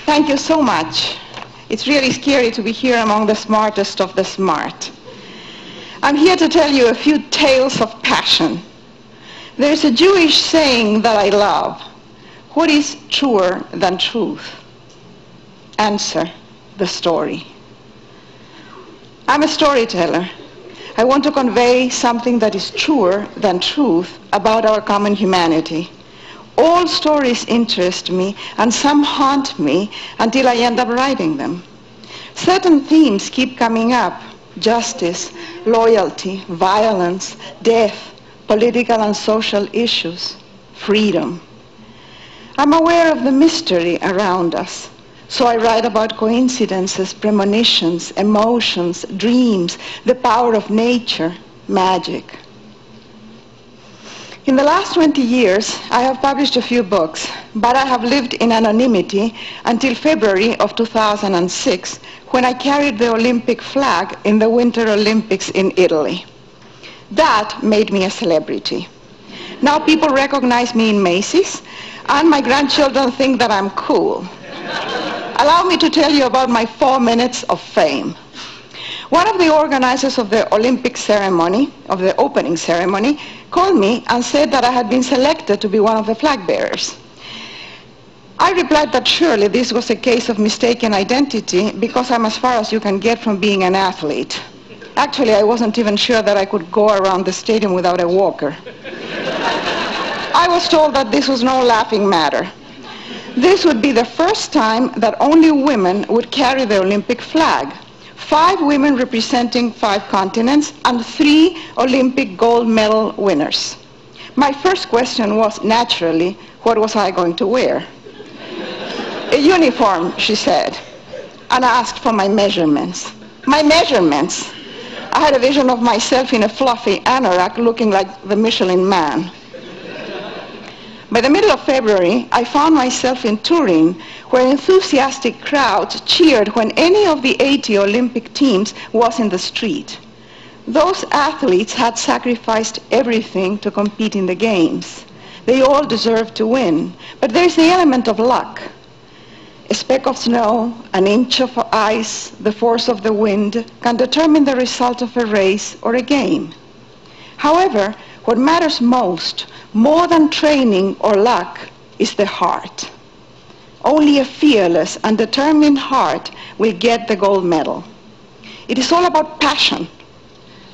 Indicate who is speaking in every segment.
Speaker 1: Thank you so much. It's really scary to be here among the smartest of the smart. I'm here to tell you a few tales of passion. There's a Jewish saying that I love. What is truer than truth? Answer, the story. I'm a storyteller. I want to convey something that is truer than truth about our common humanity. All stories interest me, and some haunt me until I end up writing them. Certain themes keep coming up: justice, loyalty, violence, death, political and social issues, freedom. I'm aware of the mystery around us, so I write about coincidences, premonitions, emotions, dreams, the power of nature, magic. In the last 20 years, I have published a few books, but I have lived in anonymity until February of 2006, when I carried the Olympic flag in the Winter Olympics in Italy. That made me a celebrity. Now people recognize me in Macy's, and my grandchildren think that I'm cool. Allow me to tell you about my 4 minutes of fame. One of the organizers of the Olympic ceremony, of the opening ceremony, called me and said that I had been selected to be one of the flag bearers. I replied that surely this was a case of mistaken identity, because I'm as far as you can get from being an athlete. Actually, I wasn't even sure that I could go around the stadium without a walker. I was told that this was no laughing matter. This would be the first time that only women would carry the Olympic flag. 5 women representing 5 continents and 3 Olympic gold medal winners. My first question was, naturally, what was I going to wear? A uniform, she said, and I asked for my measurements. My measurements! I had a vision of myself in a fluffy anorak looking like the Michelin Man. By the middle of February, I found myself in Turin, where enthusiastic crowds cheered when any of the 80 Olympic teams was in the street. Those athletes had sacrificed everything to compete in the games. They all deserved to win, but there's the element of luck. A speck of snow, an inch of ice, the force of the wind can determine the result of a race or a game. However, what matters most, more than training or luck, is the heart. Only a fearless and determined heart will get the gold medal. It is all about passion.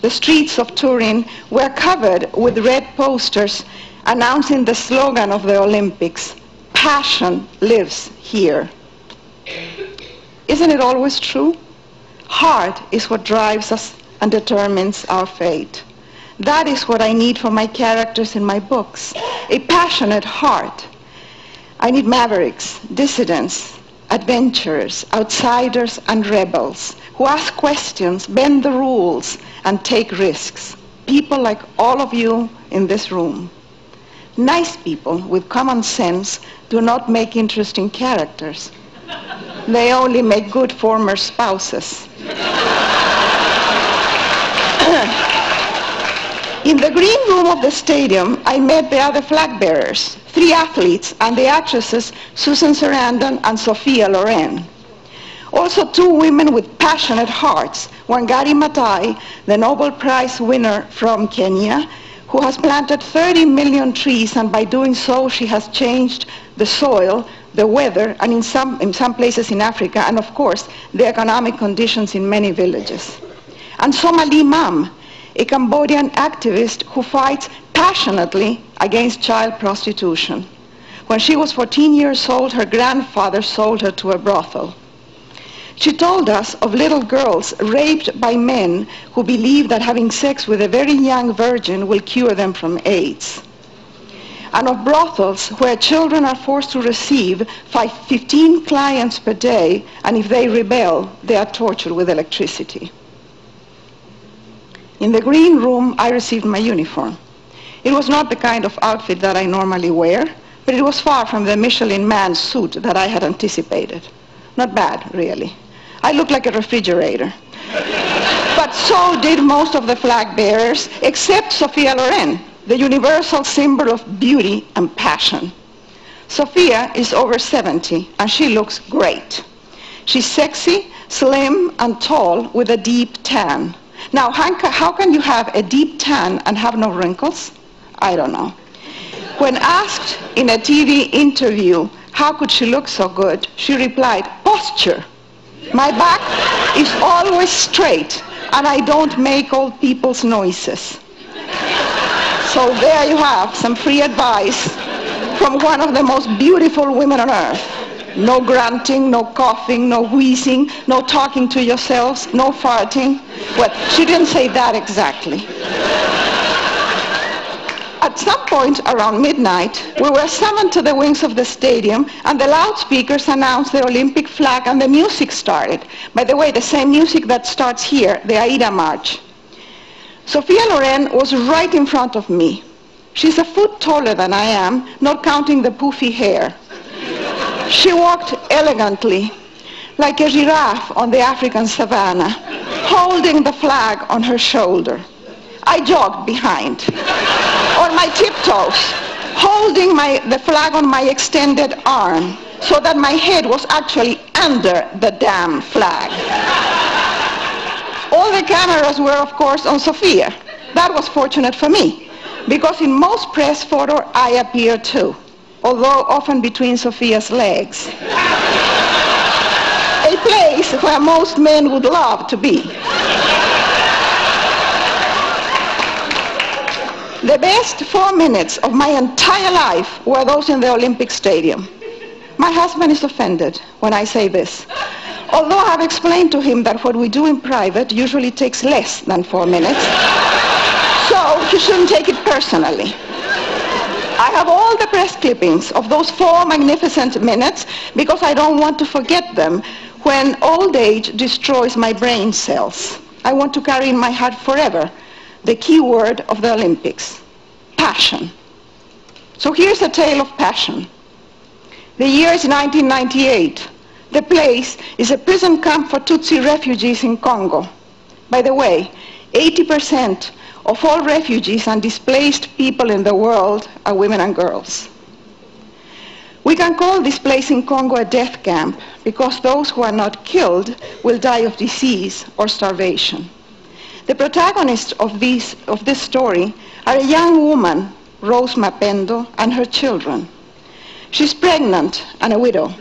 Speaker 1: The streets of Turin were covered with red posters announcing the slogan of the Olympics: "Passion lives here." Isn't it always true? Heart is what drives us and determines our fate. That is what I need for my characters in my books: a passionate heart. I need mavericks, dissidents, adventurers, outsiders, and rebels who ask questions, bend the rules, and take risks. People like all of you in this room. Nice people with common sense do not make interesting characters. They only make good former spouses. In the green room of the stadium, I met the other flag bearers, 3 athletes, and the actresses Susan Sarandon and Sophia Loren. Also 2 women with passionate hearts, Wangari Maathai, the Nobel Prize winner from Kenya, who has planted 30 million trees, and by doing so she has changed the soil, the weather, and in some places in Africa, and of course the economic conditions in many villages. And Somali Mam, a Cambodian activist who fights passionately against child prostitution. When she was 14 years old, her grandfather sold her to a brothel. She told us of little girls raped by men who believe that having sex with a very young virgin will cure them from AIDS. And of brothels where children are forced to receive 15 clients per day, and if they rebel, they are tortured with electricity. In the green room, I received my uniform. It was not the kind of outfit that I normally wear, but it was far from the Michelin Man suit that I had anticipated. Not bad, really. I looked like a refrigerator. But so did most of the flag bearers, except Sophia Loren, the universal symbol of beauty and passion. Sofia is over 70, and she looks great. She's sexy, slim, and tall with a deep tan. Now, how can you have a deep tan and have no wrinkles? I don't know. When asked in a TV interview how could she look so good, she replied, posture. My back is always straight, and I don't make old people's noises. So there you have some free advice from one of the most beautiful women on earth. No grunting, no coughing, no wheezing, no talking to yourselves, no farting. Well, she didn't say that exactly. At some point around midnight, we were summoned to the wings of the stadium, and the loudspeakers announced the Olympic flag, and the music started. By the way, the same music that starts here, the Aida March. Sophia Loren was right in front of me. She's a foot taller than I am, not counting the poofy hair. She walked elegantly, like a giraffe on the African savannah, holding the flag on her shoulder. I jogged behind, on my tiptoes, holding the flag on my extended arm, so that my head was actually under the damn flag. All the cameras were, of course, on Sophia. That was fortunate for me, because in most press photos I appear too, although often between Sophia's legs. A place where most men would love to be. The best 4 minutes of my entire life were those in the Olympic Stadium. My husband is offended when I say this, although I have explained to him that what we do in private usually takes less than 4 minutes, so he shouldn't take it personally. I have all the press clippings of those 4 magnificent minutes because I don't want to forget them when old age destroys my brain cells. I want to carry in my heart forever the key word of the Olympics, passion. So here's a tale of passion. The year is 1998. The place is a prison camp for Tutsi refugees in Congo. By the way, 80% of all refugees and displaced people in the world are women and girls. We can call this place in Congo a death camp because those who are not killed will die of disease or starvation. The protagonists of this story are a young woman, Rose Mapendo, and her children. She's pregnant and a widow.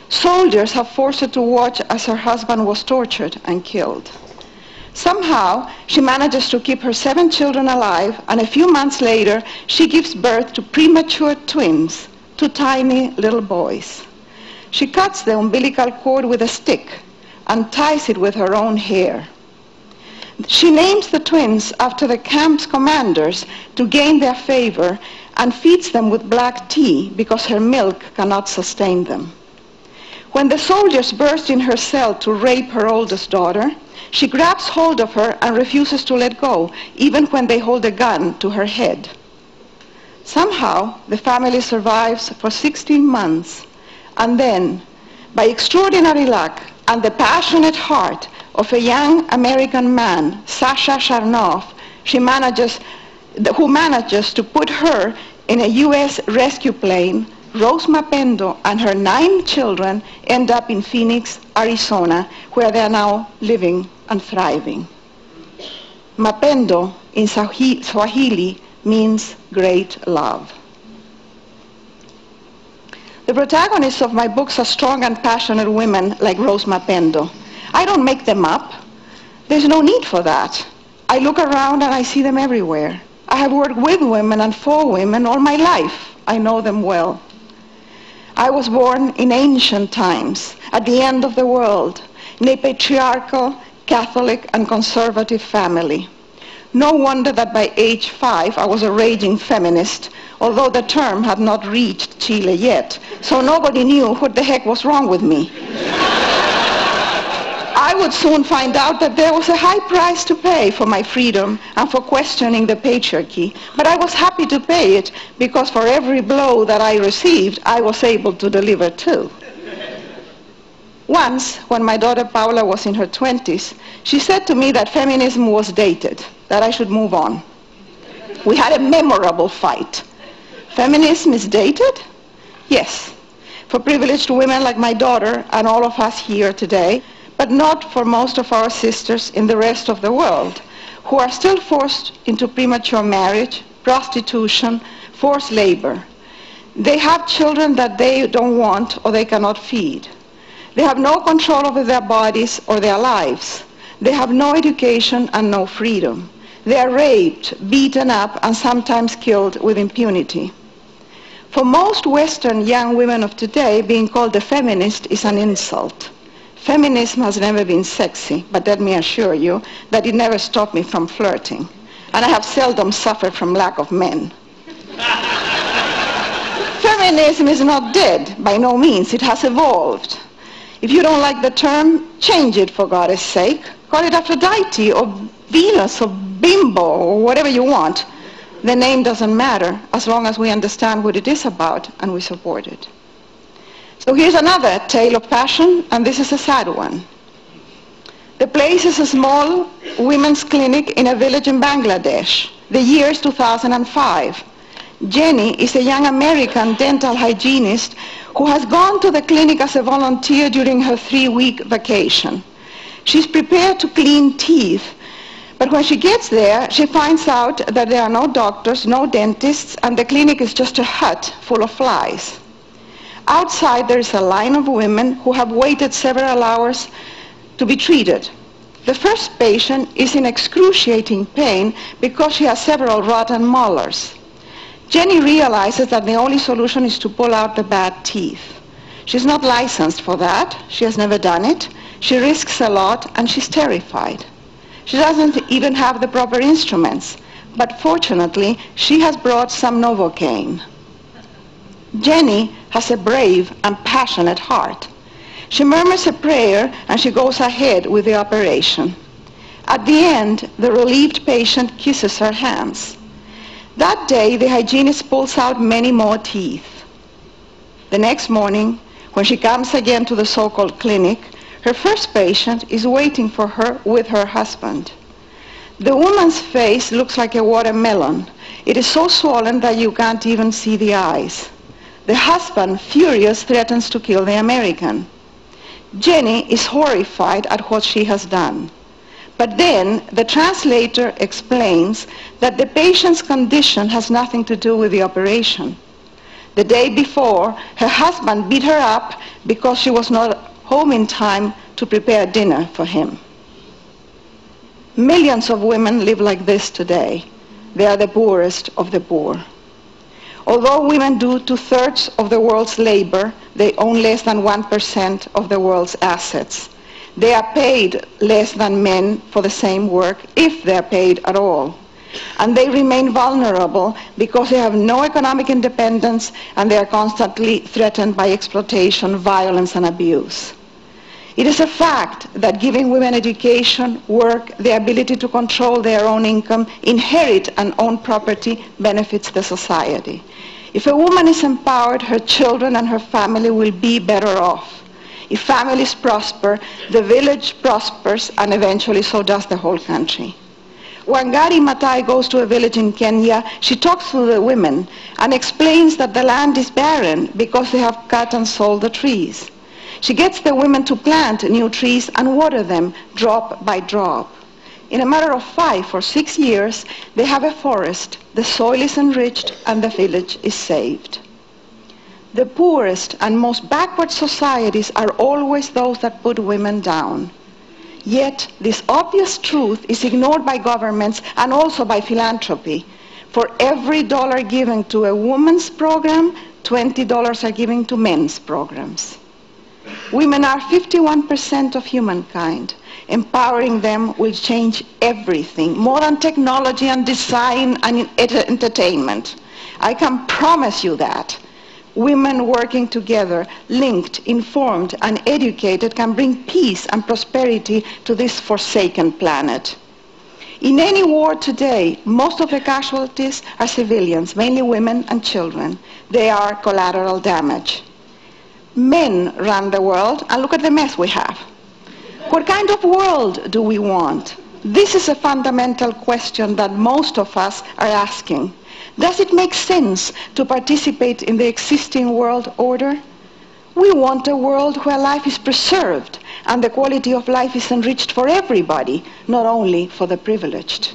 Speaker 1: Soldiers have forced her to watch as her husband was tortured and killed. Somehow, she manages to keep her 7 children alive, and a few months later, she gives birth to premature twins, 2 tiny little boys. She cuts the umbilical cord with a stick and ties it with her own hair. She names the twins after the camp's commanders to gain their favor and feeds them with black tea because her milk cannot sustain them. When the soldiers burst in her cell to rape her oldest daughter, she grabs hold of her and refuses to let go, even when they hold a gun to her head. Somehow, the family survives for 16 months, and then, by extraordinary luck and the passionate heart of a young American man, Sasha Sharnoff, who manages to put her in a US rescue plane, Rose Mapendo and her 9 children end up in Phoenix, Arizona, where they are now living and thriving. Mapendo in Swahili means great love. The protagonists of my books are strong and passionate women like Rose Mapendo. I don't make them up. There's no need for that. I look around and I see them everywhere. I have worked with women and for women all my life. I know them well. I was born in ancient times, at the end of the world, in a patriarchal, Catholic, and conservative family. No wonder that by age 5 I was a raging feminist, although the term had not reached Chile yet, so nobody knew what the heck was wrong with me. I would soon find out that there was a high price to pay for my freedom and for questioning the patriarchy, but I was happy to pay it because for every blow that I received, I was able to deliver too. Once, when my daughter Paula was in her 20s, she said to me that feminism was dated, that I should move on. We had a memorable fight. Feminism is dated? Yes, for privileged women like my daughter and all of us here today, but not for most of our sisters in the rest of the world, who are still forced into premature marriage, prostitution, forced labor. They have children that they don't want or they cannot feed. They have no control over their bodies or their lives. They have no education and no freedom. They are raped, beaten up, and sometimes killed with impunity. For most Western young women of today, being called a feminist is an insult. Feminism has never been sexy, but let me assure you that it never stopped me from flirting. And I have seldom suffered from lack of men. Feminism is not dead, by no means. It has evolved. If you don't like the term, change it for God's sake. Call it Aphrodite or Venus or Bimbo or whatever you want. The name doesn't matter as long as we understand what it is about and we support it. So here's another tale of passion, and this is a sad one. The place is a small women's clinic in a village in Bangladesh. The year is 2005. Jenny is a young American dental hygienist who has gone to the clinic as a volunteer during her 3-week vacation. She's prepared to clean teeth, but when she gets there, she finds out that there are no doctors, no dentists, and the clinic is just a hut full of flies. Outside, there is a line of women who have waited several hours to be treated. The first patient is in excruciating pain because she has several rotten molars. Jenny realizes that the only solution is to pull out the bad teeth. She's not licensed for that. She has never done it. She risks a lot, and she's terrified. She doesn't even have the proper instruments, but fortunately, she has brought some Novocaine. Jenny has a brave and passionate heart. She murmurs a prayer and she goes ahead with the operation. At the end, the relieved patient kisses her hands. That day, the hygienist pulls out many more teeth. The next morning, when she comes again to the so-called clinic, her first patient is waiting for her with her husband. The woman's face looks like a watermelon. It is so swollen that you can't even see the eyes. The husband, furious, threatens to kill the American. Jenny is horrified at what she has done. But then the translator explains that the patient's condition has nothing to do with the operation. The day before, her husband beat her up because she was not home in time to prepare dinner for him. Millions of women live like this today. They are the poorest of the poor. Although women do 2/3 of the world's labor, they own less than 1% of the world's assets. They are paid less than men for the same work, if they are paid at all. And they remain vulnerable because they have no economic independence and they are constantly threatened by exploitation, violence, and abuse. It is a fact that giving women education, work, the ability to control their own income, inherit and own property benefits the society. If a woman is empowered, her children and her family will be better off. If families prosper, the village prospers, and eventually so does the whole country. When Gari Matai goes to a village in Kenya, she talks to the women and explains that the land is barren because they have cut and sold the trees. She gets the women to plant new trees and water them drop by drop. In a matter of 5 or 6 years, they have a forest, the soil is enriched, and the village is saved. The poorest and most backward societies are always those that put women down. Yet this obvious truth is ignored by governments and also by philanthropy. For every dollar given to a woman's program, $20 are given to men's programs. Women are 51% of humankind. Empowering them will change everything, more than technology and design and entertainment. I can promise you that. Women working together, linked, informed, and educated can bring peace and prosperity to this forsaken planet. In any war today, most of the casualties are civilians, mainly women and children. They are collateral damage. Men run the world, and look at the mess we have. What kind of world do we want? This is a fundamental question that most of us are asking. Does it make sense to participate in the existing world order? We want a world where life is preserved and the quality of life is enriched for everybody, not only for the privileged.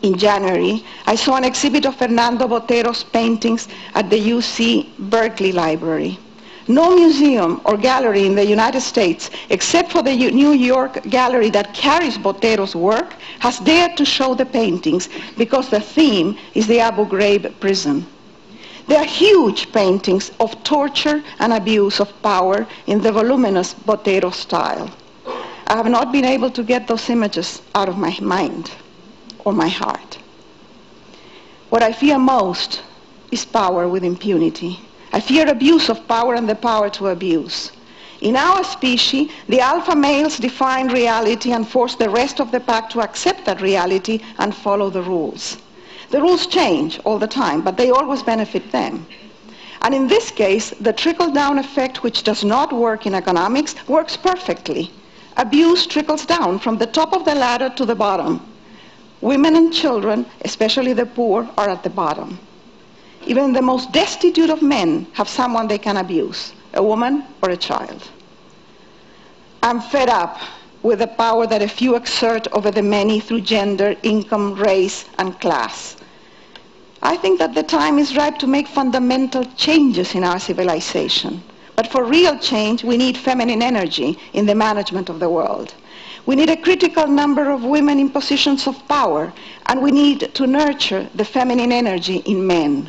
Speaker 1: In January, I saw an exhibit of Fernando Botero's paintings at the UC Berkeley Library. No museum or gallery in the United States, except for the New York gallery that carries Botero's work, has dared to show the paintings because the theme is the Abu Ghraib prison. They are huge paintings of torture and abuse of power in the voluminous Botero style. I have not been able to get those images out of my mind or my heart. What I fear most is power with impunity. I fear abuse of power and the power to abuse. In our species, the alpha males define reality and force the rest of the pack to accept that reality and follow the rules. The rules change all the time, but they always benefit them. And in this case, the trickle-down effect, which does not work in economics, works perfectly. Abuse trickles down from the top of the ladder to the bottom. Women and children, especially the poor, are at the bottom. Even the most destitute of men have someone they can abuse, a woman or a child. I'm fed up with the power that a few exert over the many through gender, income, race, and class. I think that the time is ripe to make fundamental changes in our civilization. But for real change, we need feminine energy in the management of the world. We need a critical number of women in positions of power, and we need to nurture the feminine energy in men.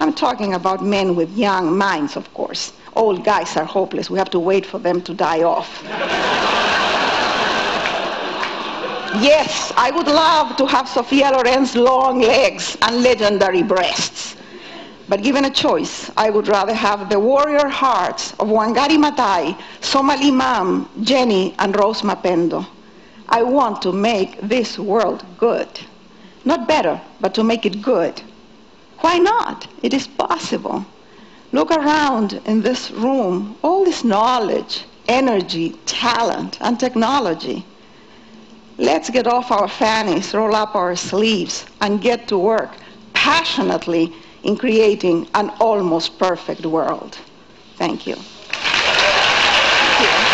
Speaker 1: I'm talking about men with young minds, of course. Old guys are hopeless. We have to wait for them to die off. Yes, I would love to have Sophia Loren's long legs and legendary breasts. But given a choice, I would rather have the warrior hearts of Wangari Maathai, Somali Mam, Jenny, and Rose Mapendo. I want to make this world good. Not better, but to make it good. Why not? It is possible. Look around in this room, all this knowledge, energy, talent, and technology. Let's get off our fannies, roll up our sleeves, and get to work passionately in creating an almost perfect world. Thank you. Thank you.